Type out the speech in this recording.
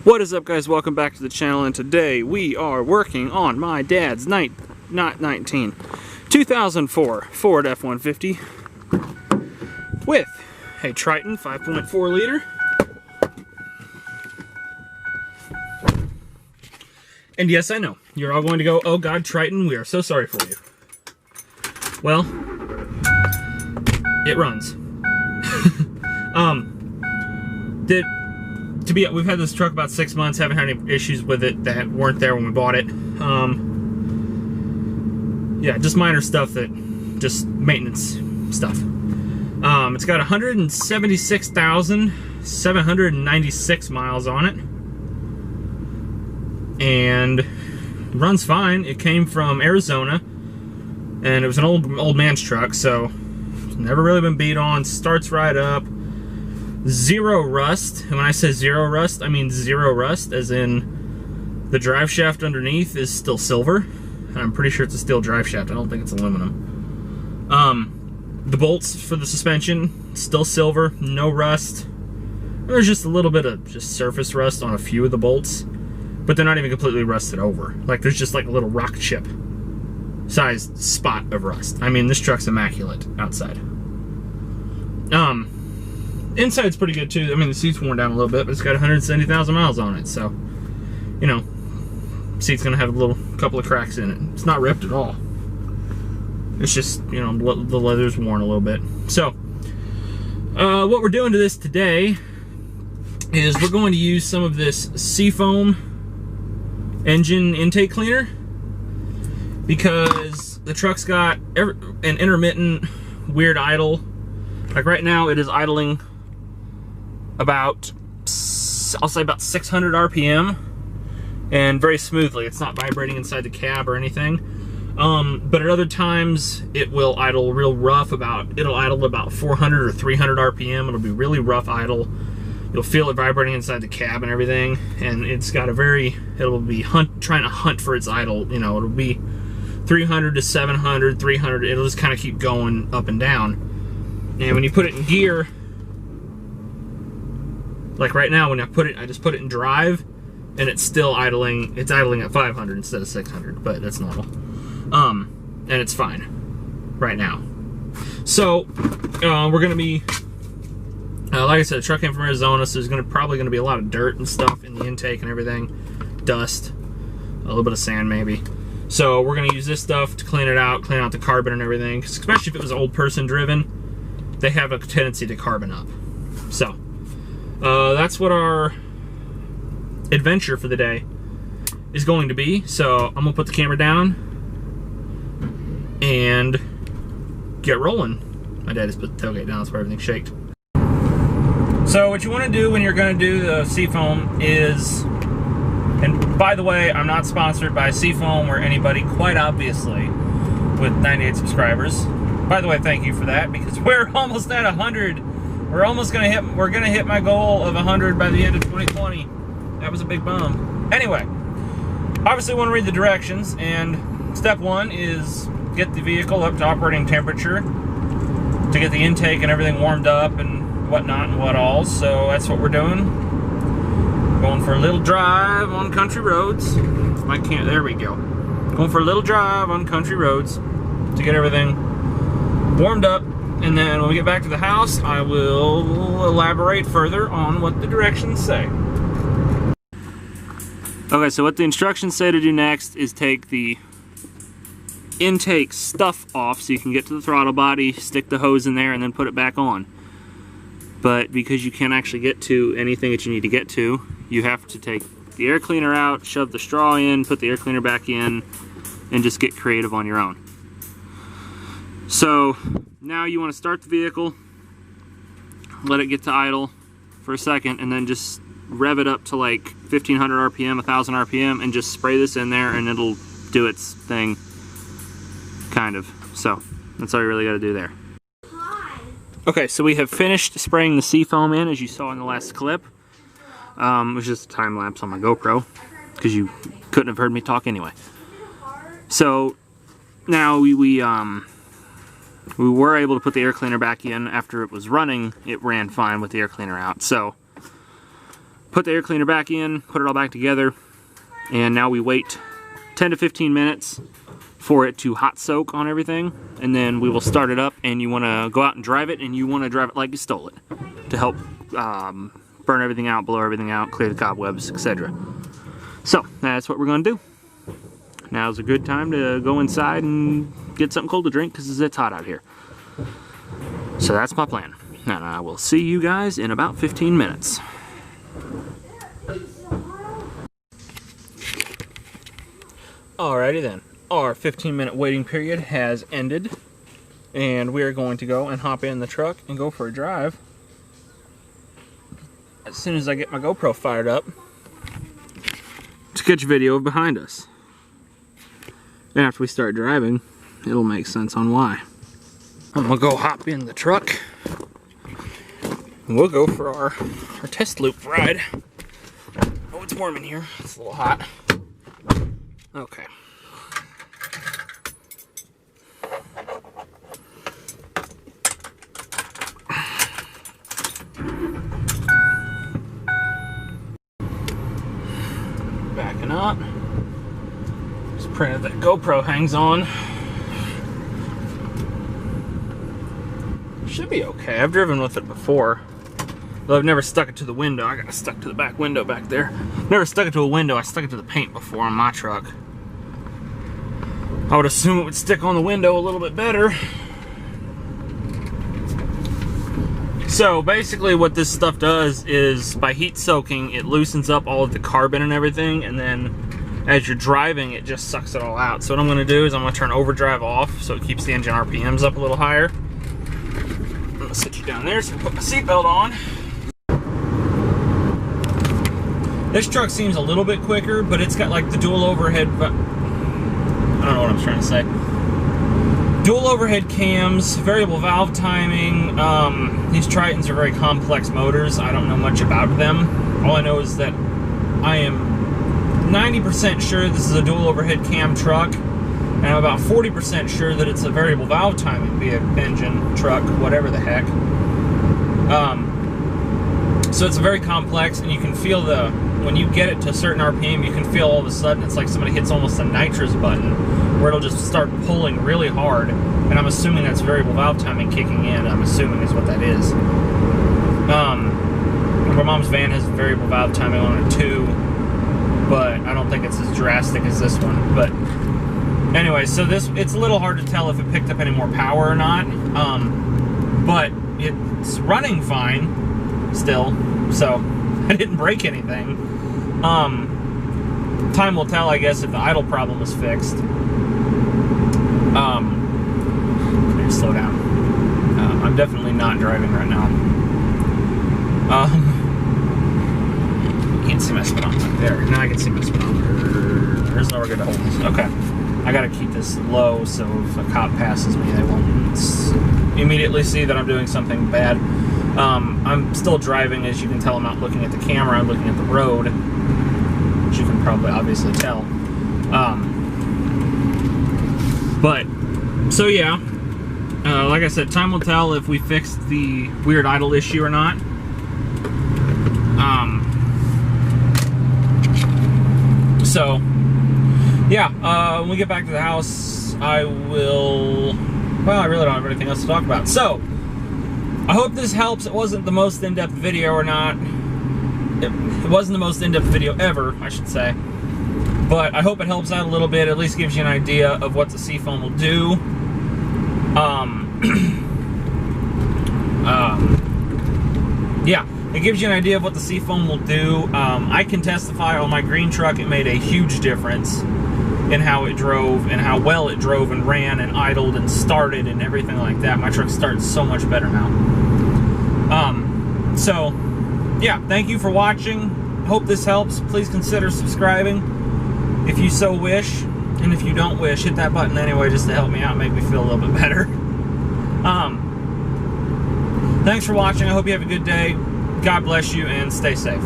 What is up, guys? Welcome back to the channel, and today we are working on my dad's 2004 Ford F-150 with a Triton 5.4 liter. And yes, I know, you're all going to go, oh God, Triton, we are so sorry for you. Well, it runs. We've had this truck about 6 months, haven't had any issues with it that weren't there when we bought it. Yeah, just minor stuff just maintenance stuff. It's got 176,796 miles on it. And runs fine. It came from Arizona, and it was an old man's truck, so it's never really been beat on. Starts right up. Zero rust. And when I say zero rust, I mean zero rust, as in the drive shaft underneath is still silver. I'm pretty sure it's a steel drive shaft. I don't think it's aluminum. The bolts for the suspension, still silver, no rust. There's just a little bit of just surface rust on a few of the bolts, but they're not even completely rusted over. Like, there's just like a little rock chip sized spot of rust. I mean, this truck's immaculate outside. Inside's pretty good too. I mean, the seat's worn down a little bit, but it's got 170,000 miles on it, so, you know, seat's gonna have a couple of cracks in it. It's not ripped at all. It's just, you know, the leather's worn a little bit. So, what we're doing to this today is we're going to use some of this Seafoam engine intake cleaner, because the truck's got an intermittent weird idle. Like right now, it is idling about, I'll say about 600 RPM, and very smoothly. It's not vibrating inside the cab or anything. But at other times, it will idle real rough. It'll idle about 400 or 300 RPM. It'll be really rough idle. You'll feel it vibrating inside the cab and everything. And it's got it'll be trying to hunt for its idle. You know, it'll be 300 to 700, 300. It'll just kind of keep going up and down. And when you put it in gear, like right now, I just put it in drive, and it's still idling. It's idling at 500 instead of 600, but that's normal. And it's fine right now. So we're gonna be, like I said, the truck came from Arizona, so there's probably gonna be a lot of dirt and stuff in the intake and everything, dust, a little bit of sand maybe. So we're gonna use this stuff to clean it out, clean out the carbon and everything. 'Cause especially if it was old person driven, they have a tendency to carbon up. So that's what our adventure for the day is going to be. So I'm gonna put the camera down and get rolling. My dad just put the tailgate down, that's where everything's shaked. So what you want to do when you're going to do the Seafoam is, and by the way, I'm not sponsored by Seafoam or anybody, quite obviously, with 98 subscribers. By the way, thank you for that, because we're almost at 100. We're gonna hit my goal of 100 by the end of 2020. That was a big bump. Anyway, obviously want to read the directions, and step one is get the vehicle up to operating temperature to get the intake and everything warmed up and whatnot and what all. So that's what we're doing. Going for a little drive on country roads. There we go. Going for a little drive on country roads to get everything warmed up, and then when we get back to the house, I will elaborate further on what the directions say. Okay, so what the instructions say to do next is take the intake stuff off so you can get to the throttle body, stick the hose in there, and then put it back on. But because you can't actually get to anything that you need to get to, you have to take the air cleaner out, shove the straw in, put the air cleaner back in, and just get creative on your own. So now you want to start the vehicle, let it get to idle for a second, and then just rev it up to like 1500 RPM, 1000 RPM, and just spray this in there, and it'll do its thing, kind of. So that's all you really got to do there. Okay, so we have finished spraying the Seafoam in, as you saw in the last clip. It was just a time lapse on my GoPro, because you couldn't have heard me talk anyway. So now we were able to put the air cleaner back in. After it was running, it ran fine with the air cleaner out. So put the air cleaner back in, put it all back together, and now we wait 10 to 15 minutes for it to hot soak on everything, and then we will start it up. And you want to go out and drive it, and you want to drive it like you stole it to help burn everything out, blow everything out, clear the cobwebs, etc. So that's what we're going to do. Now's a good time to go inside and get something cold to drink because it's hot out here. So that's my plan, and I will see you guys in about 15 minutes. Alrighty then, our 15-minute waiting period has ended, and we are going to go and hop in the truck and go for a drive as soon as I get my GoPro fired up to catch a video of behind us. And after we start driving, it'll make sense on why. I'm gonna go hop in the truck and we'll go for our test loop ride. Oh, it's warm in here. It's a little hot. Okay. Backing up. Just pray that GoPro hangs on. Should be okay. I've driven with it before, though I've never stuck it to the window. I got it stuck to the back window back there. Never stuck it to a window. I stuck it to the paint before on my truck. I would assume it would stick on the window a little bit better. So basically what this stuff does is by heat soaking, it loosens up all of the carbon and everything, and then as you're driving, it just sucks it all out. So what I'm going to do is I'm going to turn overdrive off so it keeps the engine RPMs up a little higher. I'm going to sit you down there so I can put my seatbelt on. This truck seems a little bit quicker, but it's got like the dual overhead, I don't know what I'm trying to say. Dual overhead cams, variable valve timing. These Tritons are very complex motors. I don't know much about them. All I know is that I am 90% sure this is a dual overhead cam truck, and I'm about 40% sure that it's a variable valve timing via engine, truck, whatever the heck. So it's very complex, and you can feel when you get it to a certain RPM, you can feel all of a sudden it's like somebody hits almost a nitrous button where it'll just start pulling really hard, and I'm assuming that's variable valve timing kicking in. I'm assuming is what that is. My mom's van has variable valve timing on it too, but I don't think it's as drastic as this one. But anyway, so it's a little hard to tell if it picked up any more power or not, but it's running fine still, so I didn't break anything. Time will tell, I guess, if the idle problem is fixed. Slow down. I'm definitely not driving right now. You can't see my speedometer. There, now I can see my speedometer. There's nowhere good to hold this. Okay. I gotta keep this low so if a cop passes me, they won't immediately see that I'm doing something bad. I'm still driving, as you can tell. I'm not looking at the camera, I'm looking at the road, which you can probably obviously tell. So yeah, like I said, time will tell if we fixed the weird idle issue or not. So yeah, when we get back to the house, I really don't have anything else to talk about. So I hope this helps. It wasn't the most in-depth video or not. It wasn't the most in-depth video ever, I should say. But I hope it helps out a little bit, at least gives you an idea of what the Seafoam will do. Yeah, it gives you an idea of what the Seafoam will do. I can testify on my green truck, it made a huge difference in how it drove and how well it drove and ran and idled and started and everything like that. My truck starts so much better now. So yeah, thank you for watching. Hope this helps. Please consider subscribing if you so wish, and if you don't wish, hit that button anyway just to help me out, make me feel a little bit better. Thanks for watching. I hope you have a good day. God bless you and stay safe.